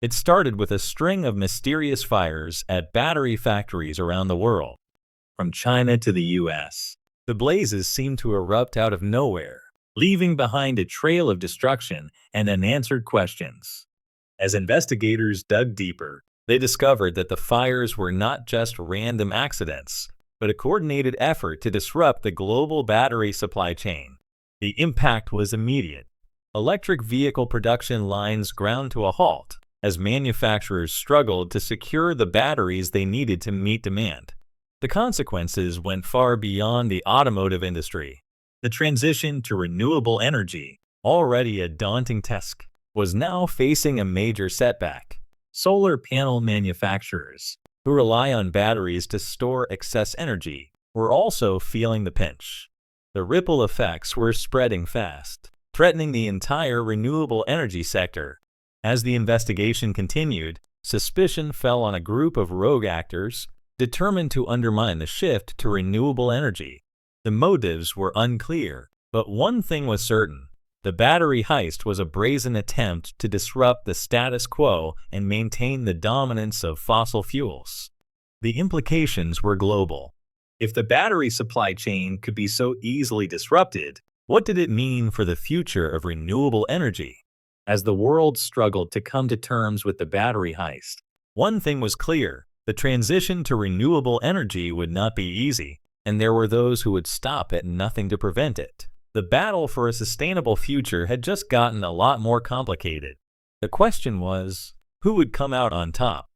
It started with a string of mysterious fires at battery factories around the world, from China to the US. The blazes seemed to erupt out of nowhere, leaving behind a trail of destruction and unanswered questions. As investigators dug deeper, they discovered that the fires were not just random accidents, but a coordinated effort to disrupt the global battery supply chain. The impact was immediate. Electric vehicle production lines ground to a halt as manufacturers struggled to secure the batteries they needed to meet demand. The consequences went far beyond the automotive industry. The transition to renewable energy, already a daunting task, was now facing a major setback. Solar panel manufacturers, who rely on batteries to store excess energy, were also feeling the pinch. The ripple effects were spreading fast, threatening the entire renewable energy sector. As the investigation continued, suspicion fell on a group of rogue actors determined to undermine the shift to renewable energy. The motives were unclear, but one thing was certain. The battery heist was a brazen attempt to disrupt the status quo and maintain the dominance of fossil fuels. The implications were global. If the battery supply chain could be so easily disrupted, what did it mean for the future of renewable energy? As the world struggled to come to terms with the battery heist, one thing was clear: the transition to renewable energy would not be easy, and there were those who would stop at nothing to prevent it. The battle for a sustainable future had just gotten a lot more complicated. The question was, who would come out on top?